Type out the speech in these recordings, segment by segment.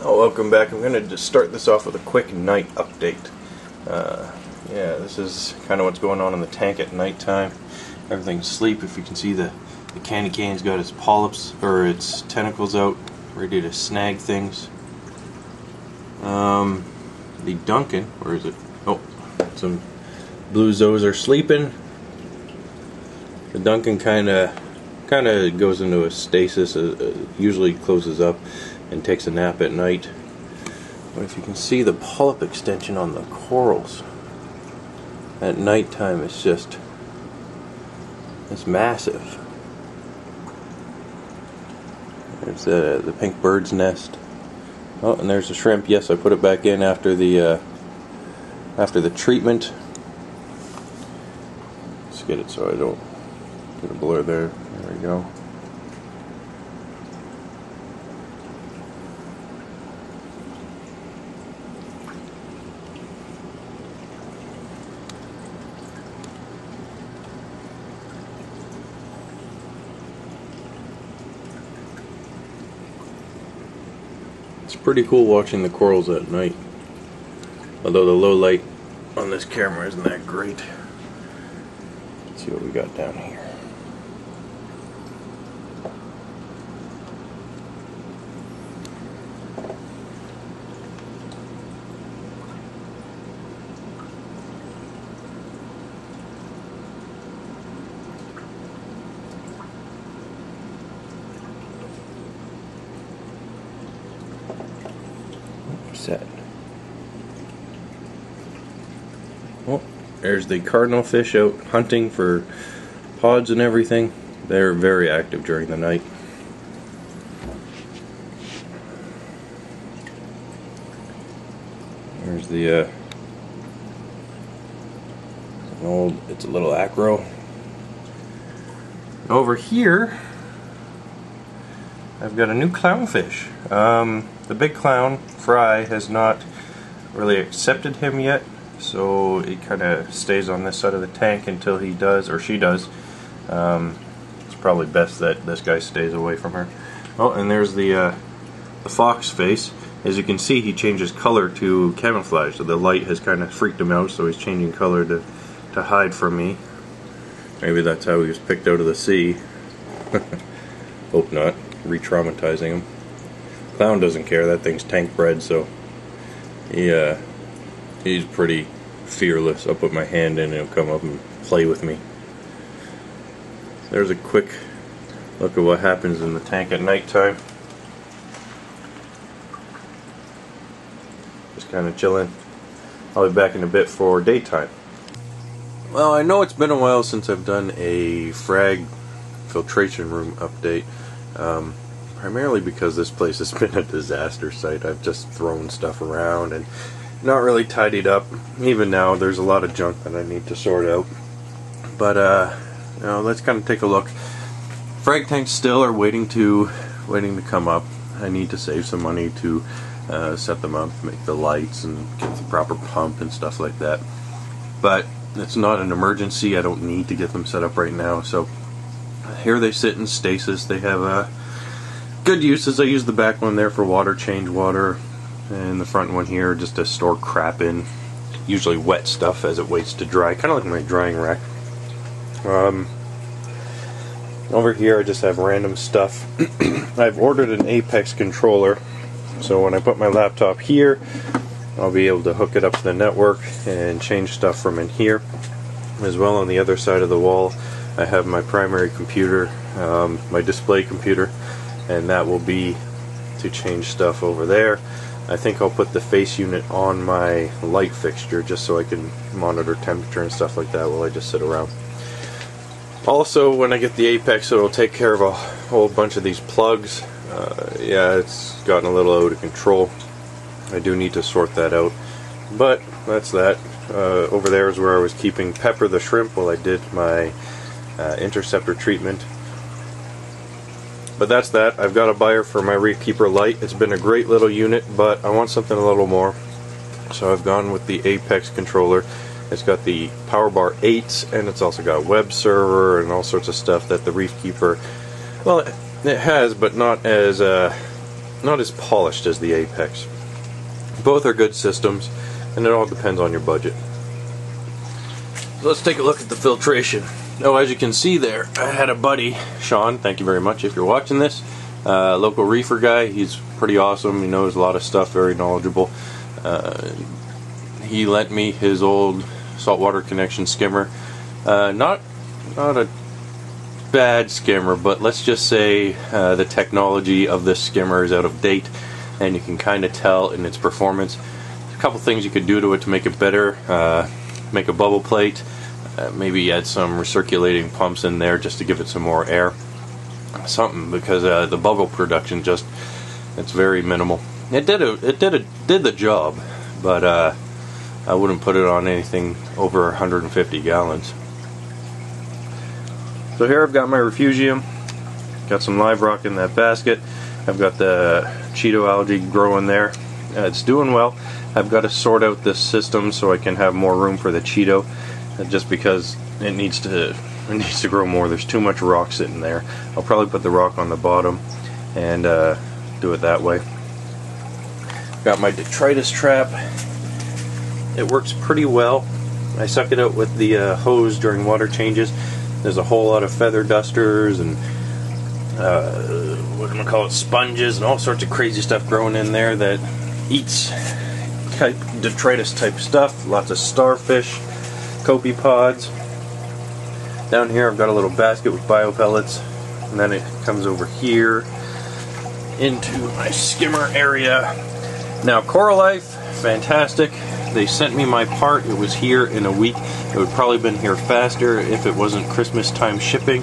Oh, welcome back. I'm going to just start this off with a quick night update. Yeah, this is kind of what's going on in the tank at nighttime. Everything's asleep. If you can see, the candy cane's got its polyps, or its tentacles out, ready to snag things. The Duncan, where is it? Oh, some blue zoes are sleeping. The Duncan kind of goes into a stasis, usually closes up and takes a nap at night. But if you can see the polyp extension on the corals at nighttime, it's massive. There's the pink bird's nest. Oh, and there's the shrimp. Yes, I put it back in after the treatment. Let's get it so I don't get a blur there. There we go. It's pretty cool watching the corals at night, although the low light on this camera isn't that great. Let's see what we got down here. Set. Oh, there's the Cardinal Fish out hunting for pods and everything. They're very active during the night. There's the it's a little acro. Over here I've got a new clownfish. The big clown, Fry, has not really accepted him yet, so he kind of stays on this side of the tank until he does, or she does. It's probably best that this guy stays away from her. Oh, and there's the fox face. As you can see, he changes color to camouflage, so the light has kind of freaked him out, so he's changing color to hide from me. Maybe that's how he was picked out of the sea. Hope not. Re-traumatizing him. Clown doesn't care, that thing's tank bred, so he's pretty fearless. I'll put my hand in and he'll come up and play with me. There's a quick look at what happens in the tank at nighttime. Just kind of chilling. I'll be back in a bit for daytime. Well, I know it's been a while since I've done a frag filtration room update. Primarily because this place has been a disaster site. I've just thrown stuff around and not really tidied up. Even now, there's a lot of junk that I need to sort out. But let's kind of take a look. Frag tanks still are waiting to come up. I need to save some money to set them up, make the lights, and get the proper pump and stuff like that. But it's not an emergency. I don't need to get them set up right now. So here they sit in stasis. They have good uses. I use the back one there for water, change water, and the front one here just to store crap in, usually wet stuff as it waits to dry, kind of like my drying rack. Over here I just have random stuff. I've ordered an Apex controller, so when I put my laptop here, I'll be able to hook it up to the network and change stuff from in here. As well, on the other side of the wall, I have my primary computer, my display computer, and that will be to change stuff over there. I think I'll put the face unit on my light fixture just so I can monitor temperature and stuff like that while I just sit around. Also, when I get the Apex, it'll take care of a whole bunch of these plugs. Yeah, it's gotten a little out of control. I do need to sort that out, but that's that. Over there is where I was keeping Pepper the shrimp while I did my Interceptor treatment. But that's that. I've got a buyer for my Reef Keeper light. It's been a great little unit, but I want something a little more. So I've gone with the Apex controller. It's got the Power Bar 8s, and it's also got a web server and all sorts of stuff that the Reef Keeper, well, it has, but not as not as polished as the Apex. Both are good systems, and it all depends on your budget. So let's take a look at the filtration. Oh, as you can see there, I had a buddy, Sean, thank you very much if you're watching this, local reefer guy. He's pretty awesome, he knows a lot of stuff, very knowledgeable. He lent me his old saltwater connection skimmer. Not a bad skimmer, but let's just say the technology of this skimmer is out of date, and you can kind of tell in its performance. A couple things you could do to it to make it better. Make a bubble plate, maybe add some recirculating pumps in there just to give it some more air, something, because the bubble production it's very minimal. It did the job, but I wouldn't put it on anything over 150 gallons. So here I've got my Refugium, got some live rock in that basket. I've got the Cheeto algae growing there. It's doing well. I've got to sort out this system so I can have more room for the Cheeto, just because it needs to grow more. There's too much rock sitting there. I'll probably put the rock on the bottom and do it that way. Got my Detritus Trap. It works pretty well. I suck it out with the hose during water changes. There's a whole lot of feather dusters and sponges and all sorts of crazy stuff growing in there that eats detritus type stuff. Lots of starfish, copepods. Down here I've got a little basket with bio pellets, and then it comes over here into my skimmer area. Now Coral Life, fantastic. They sent me my part. It was here in a week. It would probably been here faster if it wasn't Christmas time shipping.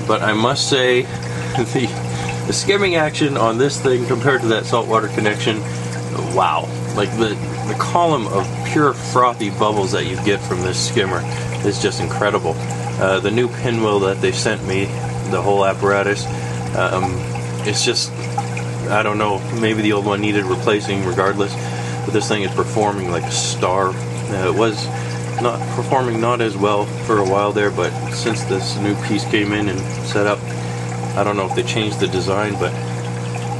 But I must say, the skimming action on this thing compared to that saltwater connection, wow. Like the column of pure frothy bubbles that you get from this skimmer is just incredible. The new pinwheel that they sent me, the whole apparatus, it's just, I don't know, maybe the old one needed replacing regardless, but this thing is performing like a star. It was not performing not as well for a while there, but since this new piece came in and set up, I don't know if they changed the design, but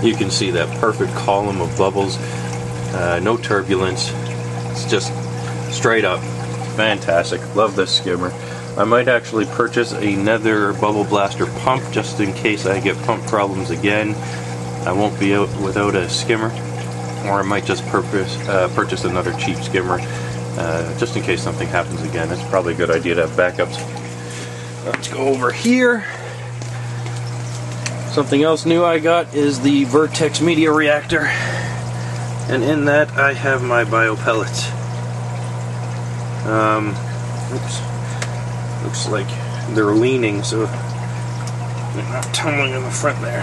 you can see that perfect column of bubbles, no turbulence. It's just straight up fantastic. Love this skimmer. I might actually purchase another bubble blaster pump just in case I get pump problems again. I won't be out without a skimmer, or I might just purchase another cheap skimmer just in case something happens again. It's probably a good idea to have backups. Let's go over here. Something else new I got is the Vertex media reactor, and in that I have my bio pellets. Looks like they're leaning, so they're not tumbling in the front there.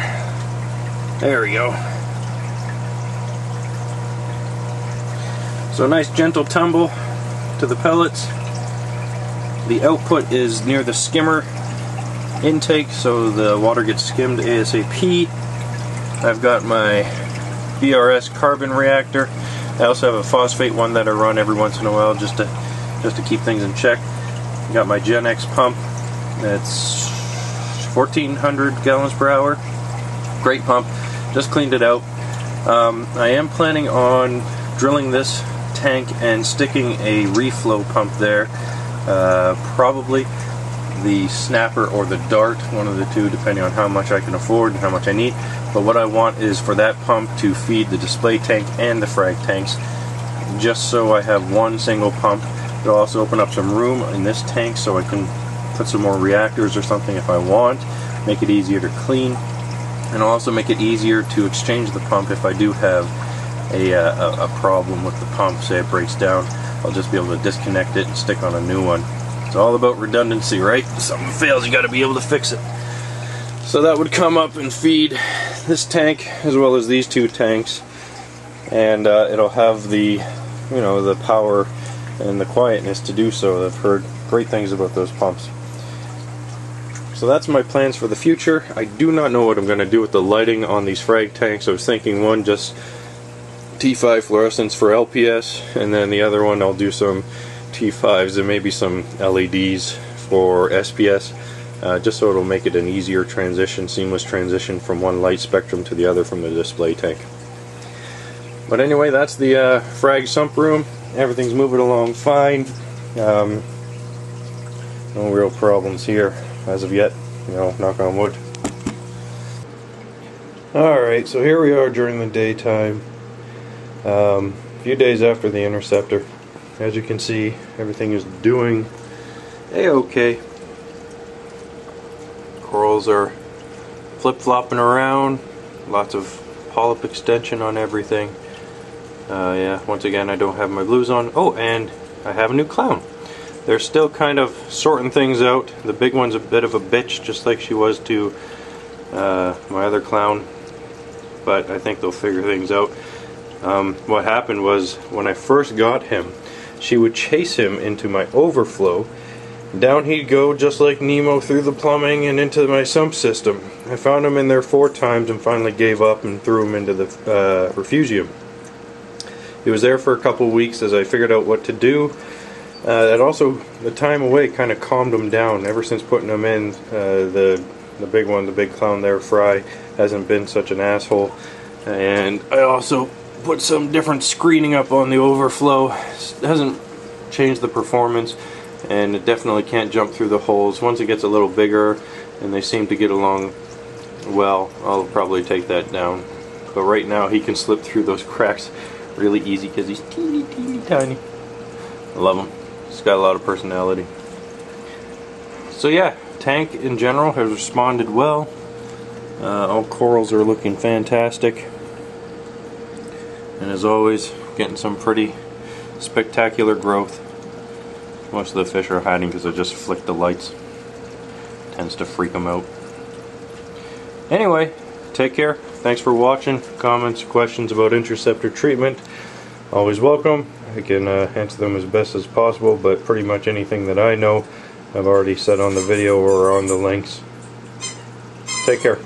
There we go. So nice gentle tumble to the pellets. The output is near the skimmer intake, so the water gets skimmed ASAP. I've got my BRS carbon reactor. I also have a phosphate one that I run every once in a while just to keep things in check. Got my Gen X pump. It's 1,400 gallons per hour. Great pump. Just cleaned it out. I am planning on drilling this tank and sticking a reflow pump there. Probably the snapper or the dart, one of the two, depending on how much I can afford and how much I need. But what I want is for that pump to feed the display tank and the frag tanks, just so I have one single pump. It'll also open up some room in this tank so I can put some more reactors or something if I want, make it easier to clean, and also make it easier to exchange the pump if I do have a problem with the pump. Say it breaks down, I'll just be able to disconnect it and stick on a new one. It's all about redundancy, right? If something fails, you got to be able to fix it. So that would come up and feed this tank as well as these two tanks, and it'll have the, the power and the quietness to do so. I've heard great things about those pumps. So that's my plans for the future. I do not know what I'm going to do with the lighting on these frag tanks. I was thinking one just T5 fluorescents for LPS, and then the other one I'll do some T5s and maybe some LEDs for SPS. just so it'll make it an easier transition, seamless transition from one light spectrum to the other from the display tank. But anyway, that's the frag sump room. Everything's moving along fine. No real problems here as of yet, you know, knock on wood. Alright, so here we are during the daytime, a few days after the Interceptor. As you can see, everything is doing a-okay. Corals are flip-flopping around, lots of polyp extension on everything. Yeah, once again, I don't have my blues on. Oh, and I have a new clown. They're still kind of sorting things out. The big one's a bit of a bitch, just like she was to my other clown. But I think they'll figure things out. What happened was, when I first got him, she would chase him into my overflow. Down he'd go just like Nemo through the plumbing and into my sump system. I found him in there 4 times and finally gave up and threw him into the Refugium. He was there for a couple weeks as I figured out what to do. And also, the time away kind of calmed him down. Ever since putting him in, the big one, the big clown there, Fry, hasn't been such an asshole. And I also put some different screening up on the overflow. It hasn't changed the performance, and it definitely can't jump through the holes. Once it gets a little bigger and they seem to get along well, I'll probably take that down. But right now he can slip through those cracks really easy because he's teeny tiny. I love him. He's got a lot of personality. So yeah, tank in general has responded well. All corals are looking fantastic. And as always, getting some pretty spectacular growth. Most of the fish are hiding because I just flicked the lights. Tends to freak them out. Anyway, take care. Thanks for watching. Comments, questions about Interceptor treatment, always welcome. I can answer them as best as possible, but pretty much anything that I know I've already said on the video or on the links. Take care.